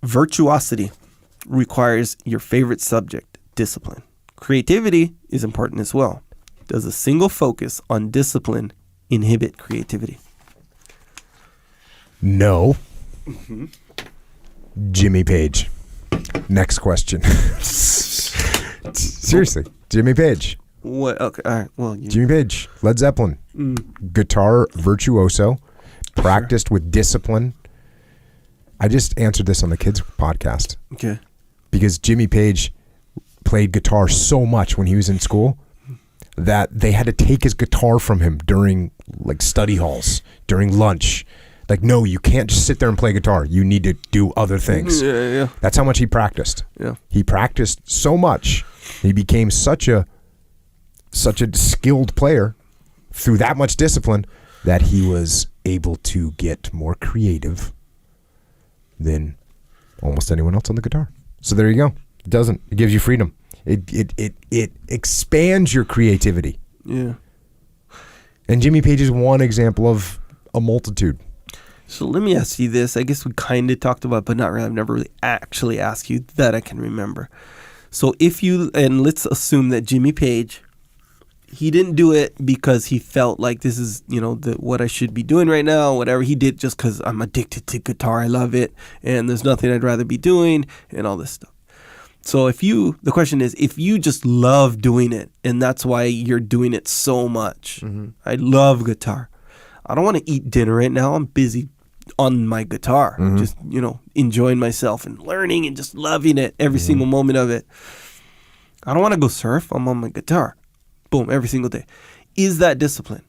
Virtuosity requires your favorite subject, discipline. Creativity is important as well. Does a single focus on discipline inhibit creativity? No. Jimmy Page. Next question. Seriously, Jimmy Page. What? Okay, all right. Well, Jimmy Page, Led Zeppelin, guitar virtuoso, practiced with discipline. I just answered this on the kids' podcast. Okay. Because Jimmy Page played guitar so much when he was in school that they had to take his guitar from him during like study halls, during lunch. Like, no, you can't just sit there and play guitar. You need to do other things. Yeah. That's how much he practiced. Yeah. He practiced so much. He became such a skilled player through that much discipline that he was able to get more creative than almost anyone else on the guitar. So there you go. It gives you freedom. It expands your creativity. Yeah. And Jimmy Page is one example of a multitude. So let me ask you this. I guess we kind of talked about, but not really. I've never really actually asked you that I can remember. So and let's assume that Jimmy Page, he didn't do it because he felt like this is, what I should be doing right now, whatever. He did just because I'm addicted to guitar. I love it. And there's nothing I'd rather be doing and all this stuff. So the question is, if you just love doing it and that's why you're doing it so much, I love guitar. I don't want to eat dinner right now. I'm busy on my guitar, just, enjoying myself and learning and just loving it every single moment of it. I don't want to go surf. I'm on my guitar. Boom, every single day. Is that discipline?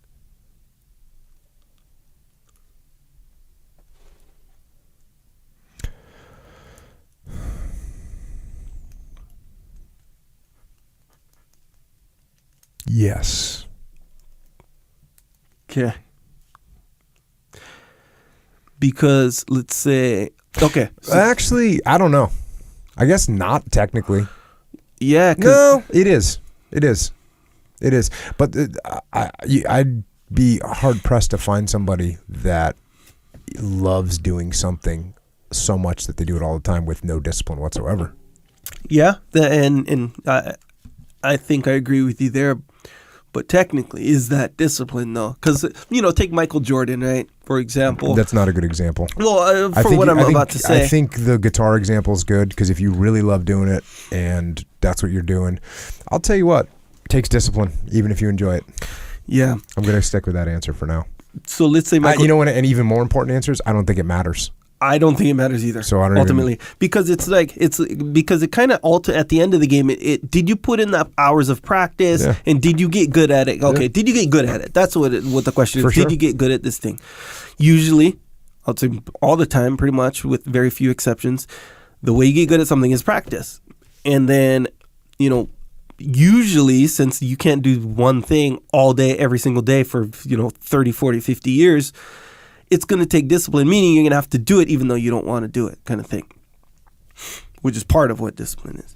Yes. Okay. Because let's say, okay. So, actually, I don't know. I guess not technically. Yeah. No, it is. It is. It is. But I'd be hard pressed to find somebody that loves doing something so much that they do it all the time with no discipline whatsoever. Yeah. And I think I agree with you there. But technically, is that discipline, though? Because, take Michael Jordan, right, for example. That's not a good example. Well, what I'm about to say. I think the guitar example is good because if you really love doing it and that's what you're doing, I'll tell you what, it takes discipline, even if you enjoy it. Yeah. I'm going to stick with that answer for now. So let's say Michael... an even more important answer is I don't think it matters. I don't think it matters either. So I don't ultimately because because it kind of at the end of the game. It did you put in the hours of practice and did you get good at it? Okay, did you get good at it? That's what the question is. For sure. Did you get good at this thing? Usually, I'll say all the time, pretty much with very few exceptions, the way you get good at something is practice. And then, usually since you can't do one thing all day, every single day for 30, 40, 50 years. It's going to take discipline, meaning you're going to have to do it even though you don't want to do it, kind of thing, which is part of what discipline is.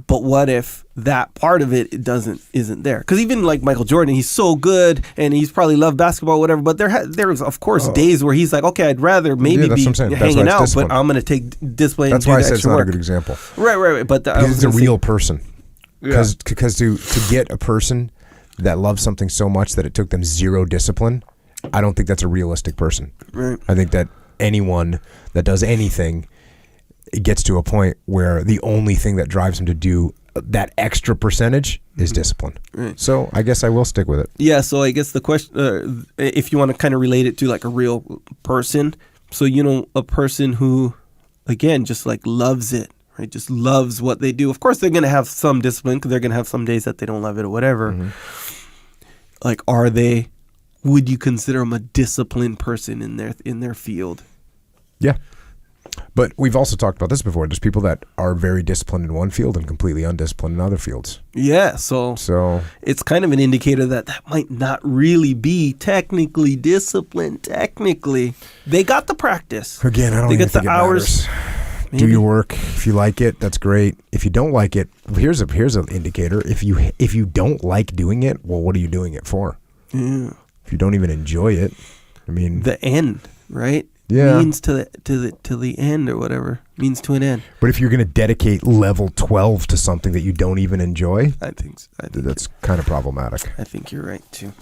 But what if that part of it isn't there? Because even like Michael Jordan, he's so good and he's probably loved basketball, whatever. But there's of course days where he's like, okay, I'd rather maybe be hanging out, discipline. But I'm going to take discipline. That's and why do I said it's not work. a good example. Right. But he's a real person. Because to get a person that loves something so much that it took them zero discipline, I don't think that's a realistic person. Right. I think that anyone that does anything, it gets to a point where the only thing that drives them to do that extra percentage is discipline. Right. So I guess I will stick with it. Yeah. So I guess the question, if you want to kind of relate it to like a real person, so a person who, again, just like loves it, right? Just loves what they do. Of course, they're going to have some discipline because they're going to have some days that they don't love it or whatever. Like, would you consider them a disciplined person in their field? Yeah. But we've also talked about this before. There's people that are very disciplined in one field and completely undisciplined in other fields. Yeah, so it's kind of an indicator that might not really be technically disciplined. Technically, they got the practice. Again, I don't even think it matters. Do your work. If you like it, that's great. If you don't like it, here's an indicator. If you don't like doing it, well, what are you doing it for? Yeah. If you don't even enjoy it, I mean... The end, right? means to the end or whatever, means to an end. But if you're going to dedicate level 12 to something that you don't even enjoy, I think that's kind of problematic. I think you're right too.